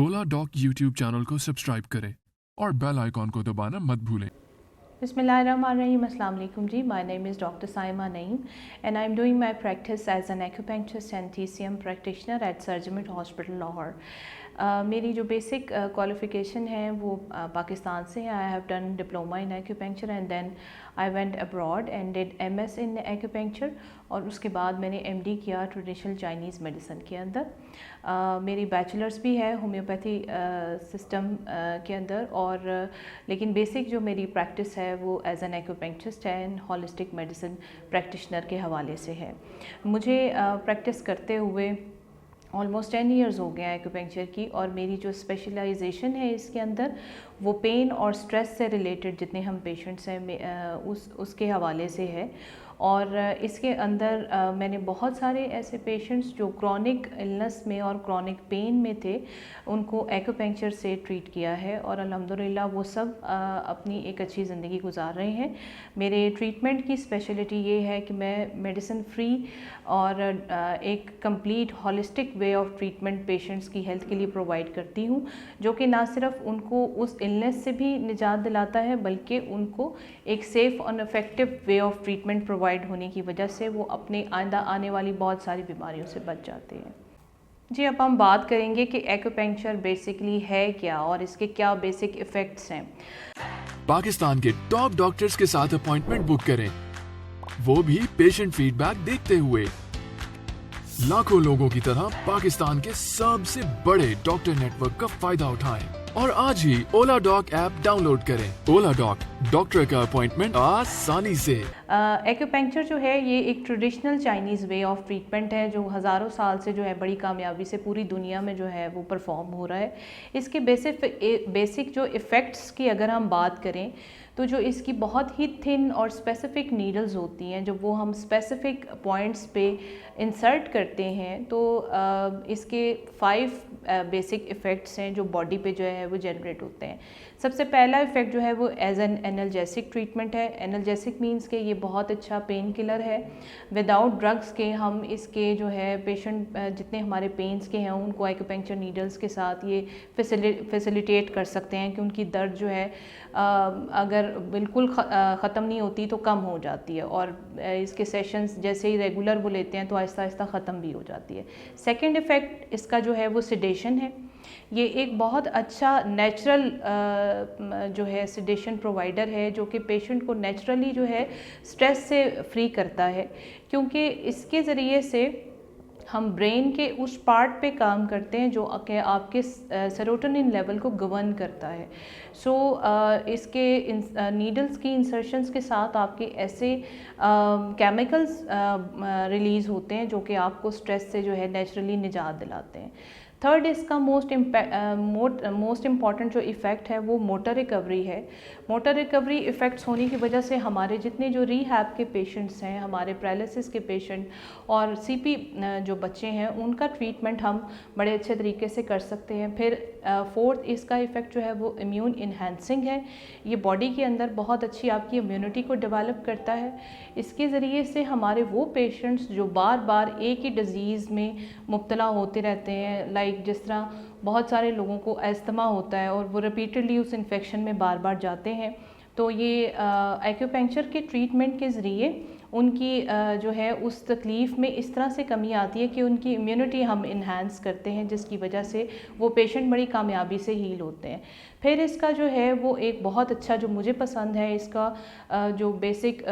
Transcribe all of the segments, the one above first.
ओला dock YouTube channel को subscribe करें और बेल आइकॉन को दबाना मत भूलें। Bismillahirrahmanirrahim. Assalamu alaikum ji. My name is Dr. Saima Naeem and I'm doing my practice as an acupuncturist and TCM practitioner at Surgimet Hospital, Lahore. मेरी जो basic qualification है वो पाकिस्तान से है. I have done diploma in acupuncture and then I went abroad and did MS in acupuncture और उसके बाद मैंने एमडी किया ट्रेडिशनल चाइनीज़ मेडिसिन के अंदर. मेरी बैचलर्स भी है होम्योपैथी सिस्टम के अंदर और लेकिन बेसिक जो मेरी प्रैक्टिस है वो as an acupuncturist and holistic medicine practitioner के हवाले से है. मुझे प्रैक्टिस करते हुए ऑलमोस्ट 10 ईयर्स हो गए हैं एक्यूपंक्चर की और मेरी जो स्पेशलाइजेशन है इसके अंदर वो पेन और स्ट्रेस से रिलेटेड जितने हम पेशेंट्स हैं उसके हवाले से है. और इसके अंदर मैंने बहुत सारे ऐसे पेशेंट्स जो क्रॉनिक इलनेस में और क्रॉनिक पेन में थे उनको एक्यूपंक्चर से ट्रीट किया है और अल्हम्दुलिल्लाह वो सब अपनी एक अच्छी ज़िंदगी गुजार रहे हैं. मेरे ट्रीटमेंट की स्पेशलिटी ये है कि मैं मेडिसिन फ्री और एक complete holistic way of treatment patients की हेल्थ के लिए प्रोवाइड करती हूँ, जो कि ना सिर्फ उनको उस इलनेस से भी निजात दिलाता है बल्कि उनको एक सेफ़ और effective way of treatment provide होने की वजह से वो अपने आइंदा आने वाली बहुत सारी बीमारियों से बच जाते हैं. जी, अब हम बात करेंगे कि एक्यूपंक्चर बेसिकली है क्या और इसके क्या बेसिक इफ़ेक्ट्स हैं. पाकिस्तान के टॉप डॉक्टर्स के साथ अपॉइंटमेंट बुक करें, वो भी पेशेंट फीडबैक देखते हुए. लाखों लोगों की तरह पाकिस्तान के सबसे बड़े डॉक्टर नेटवर्क का फायदा उठाएं और आज ही ओला डॉक ऐप डाउनलोड करें. ओला डॉक, डॉक्टर का अपॉइंटमेंट आसानी से. एक्यूपंक्चर जो है ये एक traditional Chinese way of treatment है जो हज़ारों साल से जो है बड़ी कामयाबी से पूरी दुनिया में जो है वो परफॉर्म हो रहा है. इसके बेसिक जो इफ़ेक्ट्स की अगर हम बात करें तो जो इसकी बहुत ही थिन और स्पेसिफ़िक नीडल्स होती हैं, जब वो हम स्पेसिफ़िक पॉइंट्स पे इंसर्ट करते हैं तो इसके 5 बेसिक इफ़ेक्ट्स हैं जो बॉडी पे जो है वो जनरेट होते हैं. सबसे पहला इफ़ेक्ट जो है वो एज एन एनाल्जेसिक ट्रीटमेंट है. एनाल्जेसिक मीन्स के ये बहुत अच्छा पेन किलर है. विदाउट ड्रग्स के हम इसके जो है पेशेंट जितने हमारे पेन्स के हैं उनको एक्यूपंक्चर नीडल्स के साथ ये फैसिलिटेट कर सकते हैं कि उनकी दर्द जो है अगर बिल्कुल ख़त्म नहीं होती तो कम हो जाती है और इसके सेशंस जैसे ही रेगुलर वो लेते हैं तो आहिस्ता आहिस्ता ख़त्म भी हो जाती है. सेकंड इफ़ेक्ट इसका जो है वो सिडेशन है. ये एक बहुत अच्छा नेचुरल जो है सिडेशन प्रोवाइडर है जो कि पेशेंट को नेचुरली जो है स्ट्रेस से फ्री करता है, क्योंकि इसके ज़रिए से हम ब्रेन के उस पार्ट पे काम करते हैं जो आपके सेरोटोनिन लेवल को गवर्न करता है. सो इसके नीडल्स की इंसर्शंस के साथ आपके ऐसे केमिकल्स रिलीज़ होते हैं जो कि आपको स्ट्रेस से जो है नेचुरली निजात दिलाते हैं. थर्ड इसका मोस्ट इम्पॉर्टेंट जो इफ़ेक्ट है वो मोटर रिकवरी है. मोटर रिकवरी इफ़ेक्ट्स होने की वजह से हमारे जितने जो रीहैब के पेशेंट्स हैं, हमारे पैरालिसिस के पेशेंट और सीपी जो बच्चे हैं उनका ट्रीटमेंट हम बड़े अच्छे तरीके से कर सकते हैं. फिर फोर्थ इसका इफ़ेक्ट जो है वो इम्यून इन्हेंसिंग है. ये बॉडी के अंदर बहुत अच्छी आपकी इम्यूनिटी को डेवलप करता है. इसके ज़रिए से हमारे वो पेशेंट्स जो बार बार एक ही डिज़ीज़ में मुब्तला होते रहते हैं, लाइक जिस तरह बहुत सारे लोगों को अस्थमा होता है और वो रिपीटेडली उस इन्फेक्शन में बार बार जाते हैं, तो ये एक्यूपंक्चर के ट्रीटमेंट के ज़रिए उनकी जो है उस तकलीफ़ में इस तरह से कमी आती है कि उनकी इम्यूनिटी हम इन्हांस करते हैं जिसकी वजह से वो पेशेंट बड़ी कामयाबी से हील होते हैं. फिर इसका जो है वो एक बहुत अच्छा जो मुझे पसंद है इसका जो बेसिक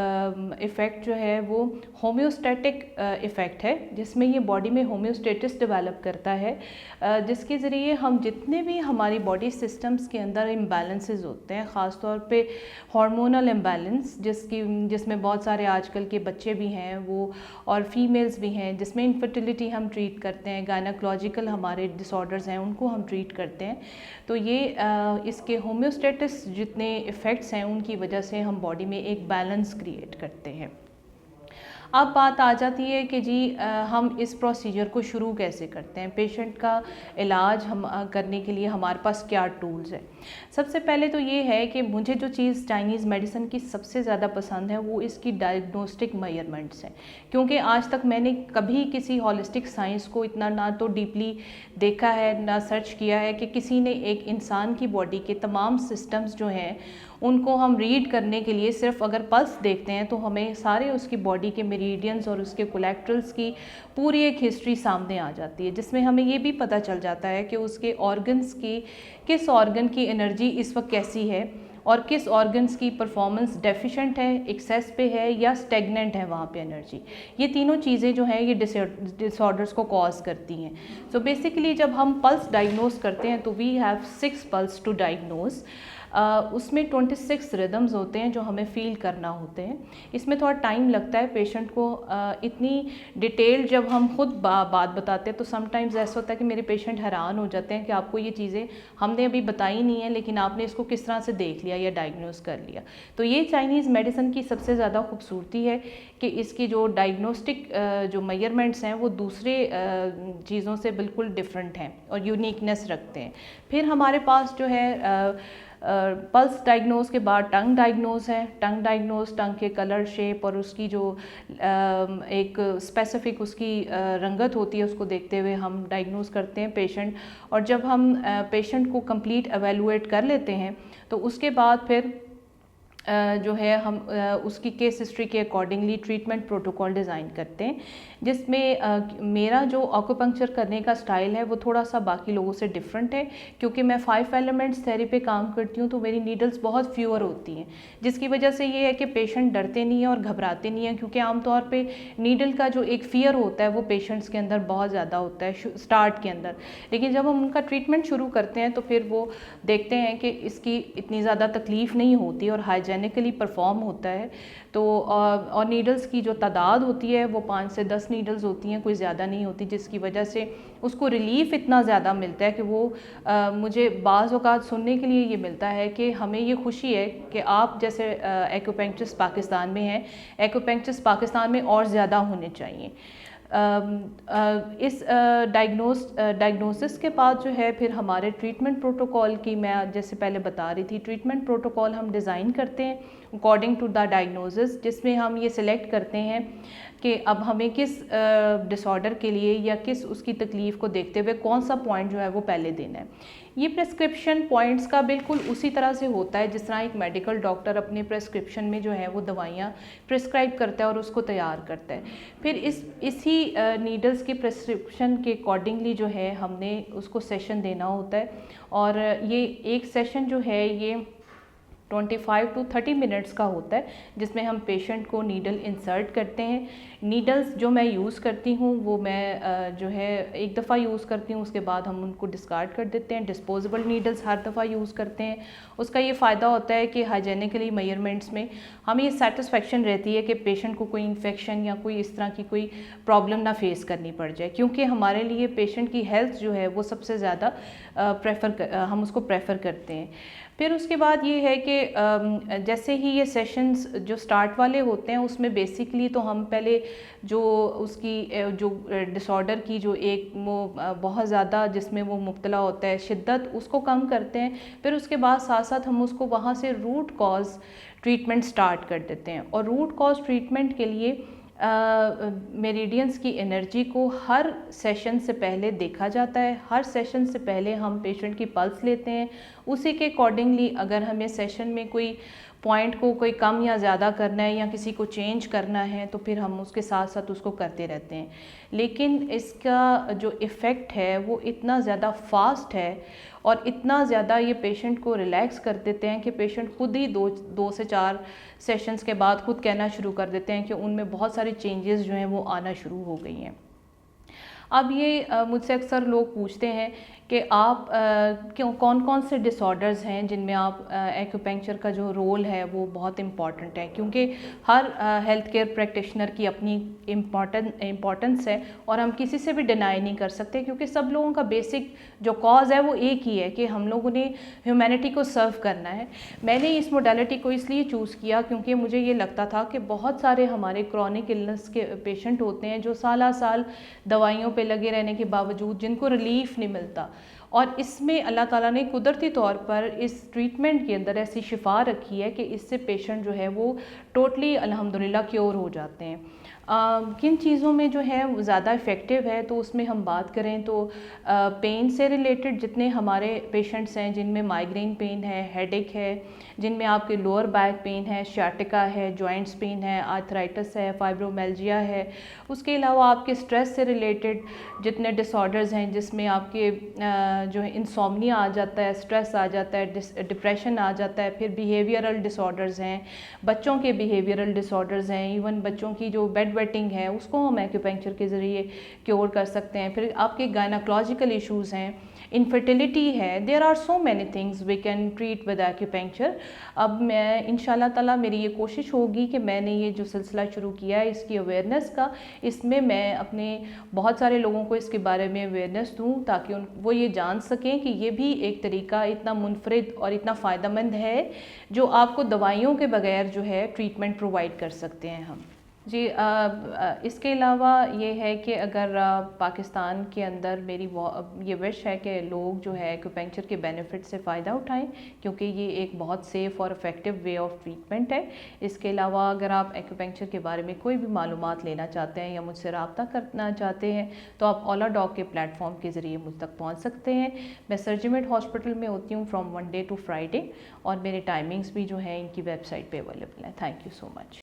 इफ़ेक्ट जो है वो होम्योस्टैटिक इफ़ेक्ट है, जिसमें ये बॉडी में होम्योस्टेटिस डेवलप करता है, जिसके ज़रिए हम जितने भी हमारी बॉडी सिस्टम्स के अंदर इम्बैलेंसेस होते हैं, ख़ास तौर पे हार्मोनल इम्बैलेंस जिसमें बहुत सारे आजकल के बच्चे भी हैं वो और फीमेल्स भी हैं, जिसमें इनफर्टिलिटी हम ट्रीट करते हैं, गायनोकोलॉजिकल हमारे डिसऑर्डर्स हैं उनको हम ट्रीट करते हैं. तो ये इसके होम्योस्टेटिस जितने इफ़ेक्ट्स हैं उनकी वजह से हम बॉडी में एक बैलेंस क्रिएट करते हैं. अब बात आ जाती है कि जी हम इस प्रोसीजर को शुरू कैसे करते हैं, पेशेंट का इलाज हम करने के लिए हमारे पास क्या टूल्स हैं। सबसे पहले तो ये है कि मुझे जो चीज़ चाइनीज़ मेडिसिन की सबसे ज़्यादा पसंद है वो इसकी डायग्नोस्टिक मेजरमेंट्स हैं, क्योंकि आज तक मैंने कभी किसी हॉलिस्टिक साइंस को इतना ना तो डीपली देखा है ना सर्च किया है कि किसी ने एक इंसान की बॉडी के तमाम सिस्टम्स जो हैं उनको हम रीड करने के लिए सिर्फ अगर पल्स देखते हैं तो हमें सारे उसकी बॉडी के मेरिडियंस और उसके कोलेक्ट्रल्स की पूरी एक हिस्ट्री सामने आ जाती है, जिसमें हमें ये भी पता चल जाता है कि उसके ऑर्गन्स की किस ऑर्गन की एनर्जी इस वक्त कैसी है और किस ऑर्गन्स की परफॉर्मेंस डेफिशिएंट है, एक्सेस पे है या स्टेगनेंट है वहाँ पे एनर्जी। ये तीनों चीज़ें जो हैं ये डिसऑर्डर्स को कॉज करती हैं। सो बेसिकली जब हम पल्स डायग्नोज करते हैं तो we have 6 pulse to diagnose. उसमें 26 रिदम्स होते हैं जो हमें फील करना होते हैं। इसमें थोड़ा टाइम लगता है पेशेंट को। इतनी डिटेल जब हम खुद बात बताते हैं तो समटाइम्स ऐसा होता है कि मेरे पेशेंट हैरान हो जाते हैं कि आपको ये चीज़ें हमने अभी बताई नहीं है लेकिन आपने इसको किस तरह से देख लिया या डायग्नोज कर लिया। तो ये चाइनीज़ मेडिसिन की सबसे ज़्यादा खूबसूरती है कि इसकी जो डायग्नोस्टिक जो मेजरमेंट्स हैं वो दूसरे चीज़ों से बिल्कुल डिफरेंट हैं और यूनिकनेस रखते हैं। फिर हमारे पास जो है पल्स डायग्नोज के बाद टंग डायग्नोज है। टंग डायग्नोज टंग के कलर, शेप और उसकी जो एक स्पेसिफिक उसकी रंगत होती है उसको देखते हुए हम डायग्नोज करते हैं पेशेंट। और जब हम पेशेंट को कंप्लीट एवेलुएट कर लेते हैं तो उसके बाद फिर जो है हम उसकी केस हिस्ट्री के अकॉर्डिंगली ट्रीटमेंट प्रोटोकॉल डिज़ाइन करते हैं, जिसमें मेरा जो ऑक्यूपंक्चर करने का स्टाइल है वो थोड़ा सा बाकी लोगों से डिफरेंट है, क्योंकि मैं 5 एलिमेंट्स थेरेपी पे काम करती हूँ तो मेरी नीडल्स बहुत फ्यूअर होती हैं, जिसकी वजह से ये है कि पेशेंट डरते नहीं हैं और घबराते नहीं हैं, क्योंकि आमतौर पे नीडल का जो एक फ़ियर होता है वो पेशेंट्स के अंदर बहुत ज़्यादा होता है स्टार्ट के अंदर। लेकिन जब हम उनका ट्रीटमेंट शुरू करते हैं तो फिर वो देखते हैं कि इसकी इतनी ज़्यादा तकलीफ़ नहीं होती और हाइजेनिकली परफॉर्म होता है। तो और नीडल्स की जो तादाद होती है वो 5 से 10 नीडल्स होती हैं, कोई ज़्यादा नहीं होती, जिसकी वजह से उसको रिलीफ़ इतना ज़्यादा मिलता है कि वो मुझे बाज़ औक़ात सुनने के लिए ये मिलता है कि हमें ये खुशी है कि आप जैसे एक्यूपंक्चरिस्ट पाकिस्तान में हैं, एक्यूपंक्चरिस्ट पाकिस्तान में और ज़्यादा होने चाहिए। इस डायग्नोसिस के बाद जो है फिर हमारे ट्रीटमेंट प्रोटोकॉल की मैं जैसे पहले बता रही थी, ट्रीटमेंट प्रोटोकॉल हम डिज़ाइन करते हैं अकॉर्डिंग टू द डायग्नोसिस, जिसमें हम ये सिलेक्ट करते हैं कि अब हमें किस डिसऑर्डर के लिए या किस उसकी तकलीफ़ को देखते हुए कौन सा पॉइंट जो है वो पहले देना है। ये प्रेस्क्रिप्शन पॉइंट्स का बिल्कुल उसी तरह से होता है जिस तरह एक मेडिकल डॉक्टर अपने प्रेस्क्रिप्शन में जो है वो दवाइयाँ प्रिस्क्राइब करता है और उसको तैयार करता है। फिर इसी नीडल्स के प्रेस्क्रिप्शन के अकॉर्डिंगली जो है हमने उसको सेशन देना होता है, और ये एक सेशन जो है ये 25 to 30 मिनट्स का होता है, जिसमें हम पेशेंट को नीडल इंसर्ट करते हैं। नीडल्स जो मैं यूज़ करती हूँ वो मैं जो है एक दफ़ा यूज़ करती हूँ, उसके बाद हम उनको डिस्कार्ड कर देते हैं। डिस्पोजेबल नीडल्स हर दफ़ा यूज़ करते हैं। उसका ये फ़ायदा होता है कि हाइजेनिकली मेजरमेंट्स में हमें ये सेटिस्फेक्शन रहती है कि पेशेंट को कोई इन्फेक्शन या कोई इस तरह की कोई प्रॉब्लम ना फेस करनी पड़ जाए, क्योंकि हमारे लिए पेशेंट की हेल्थ जो है वो सबसे ज़्यादा हम उसको प्रेफर करते हैं। फिर उसके बाद ये है कि जैसे ही ये सेशंस जो स्टार्ट वाले होते हैं उसमें बेसिकली तो हम पहले जो उसकी जो डिसऑर्डर की जो एक वो बहुत ज़्यादा जिसमें वो मुब्तला होता है शिद्दत, उसको कम करते हैं। फिर उसके बाद साथ साथ हम उसको वहाँ से रूट कॉज ट्रीटमेंट स्टार्ट कर देते हैं, और रूट कॉज ट्रीटमेंट के लिए मेरिडियंस की एनर्जी को हर सेशन से पहले देखा जाता है। हर सेशन से पहले हम पेशेंट की पल्स लेते हैं, उसी के अकॉर्डिंगली अगर हमें सेशन में कोई पॉइंट को कोई कम या ज़्यादा करना है या किसी को चेंज करना है तो फिर हम उसके साथ साथ उसको करते रहते हैं। लेकिन इसका जो इफ़ेक्ट है वो इतना ज़्यादा फास्ट है और इतना ज़्यादा ये पेशेंट को रिलैक्स कर देते हैं कि पेशेंट खुद ही दो से 4 सेशंस के बाद खुद कहना शुरू कर देते हैं कि उनमें बहुत सारी चेंजेस जो हैं वो आना शुरू हो गई हैं। अब ये मुझसे अक्सर लोग पूछते हैं कि आप क्यों कौन कौन से डिसऑर्डर्स हैं जिनमें आप एक्यूपेंक्चर का जो रोल है वो बहुत इम्पॉर्टेंट है, क्योंकि हर हेल्थ केयर प्रैक्टिशनर की अपनी इम्पॉर्टेंस है और हम किसी से भी डिनाई नहीं कर सकते, क्योंकि सब लोगों का बेसिक जो कॉज है वो एक ही है कि हम लोगों ने ह्यूमैनिटी को सर्व करना है। मैंने इस मोडालिटी को इसलिए चूज़ किया क्योंकि मुझे ये लगता था कि बहुत सारे हमारे क्रॉनिक इलनेस के पेशेंट होते हैं जो साल दवाइयों पे लगे रहने के बावजूद जिनको रिलीफ नहीं मिलता, और इसमें अल्लाह ताला ने कुदरती तौर पर इस ट्रीटमेंट के अंदर ऐसी शिफा रखी है कि इससे पेशेंट जो है वो टोटली अल्हम्दुलिल्लाह क्योर हो जाते हैं। किन चीज़ों में जो है वो ज़्यादा इफ़ेक्टिव है, तो उसमें हम बात करें तो पेन से रिलेटेड जितने हमारे पेशेंट्स हैं जिनमें माइग्रेन पेन है, हेडेक है, जिनमें आपके लोअर बैक पेन है, शाटिका है, जॉइंट्स पेन है, आर्थराइटिस है, फाइब्रोमेल्जिया है, उसके अलावा आपके स्ट्रेस से रिलेटेड जितने डिसऑर्डर्स हैं जिसमें आपके जो है इंसोम्निया आ जाता है, स्ट्रेस आ जाता है, डिप्रेशन आ जाता है, फिर बिहेवियरल डिसऑर्डर्स हैं, बच्चों के बिहेवियरल डिसऑर्डर्स हैं, इवन बच्चों की जो बेड वेटिंग है उसको हम एक्यूपेंक्चर के ज़रिए क्योर कर सकते हैं। फिर आपके गायनाकोलॉजिकल इश्यूज़ हैं, इनफर्टिलिटी है, there are so many things we can treat with acupuncture. अब मैं इंशाल्लाह ताला मेरी ये कोशिश होगी कि मैंने ये जो सिलसिला शुरू किया है इसकी अवेयरनेस का, इसमें मैं अपने बहुत सारे लोगों को इसके बारे में अवेयरनेस दूँ ताकि वो ये जान सकें कि ये भी एक तरीका इतना मुनफरिद और इतना फ़ायदेमंद है जो आपको दवाइयों के बगैर जो है ट्रीटमेंट प्रोवाइड कर सकते हैं हम। जी इसके अलावा ये है कि अगर पाकिस्तान के अंदर मेरी ये विश है कि लोग जो है एक्यूपेंक्चर के बेनिफिट से फ़ायदा उठाएं, क्योंकि ये एक बहुत सेफ़ और इफ़ेक्टिव वे ऑफ ट्रीटमेंट है। इसके अलावा अगर आप एक्यूपेंक्चर के बारे में कोई भी मालूमात लेना चाहते हैं या मुझसे रब्ता करना चाहते हैं तो आप ओला डॉग के प्लेटफॉर्म के ज़रिए मुझ तक पहुँच सकते हैं। मैं सरजिमेट हॉस्पिटल में होती हूँ फ्रॉम मंडे टू फ्राइडे, और मेरे टाइमिंग्स भी जो हैं इनकी वेबसाइट पर अवेलेबल हैं। Thank you so much.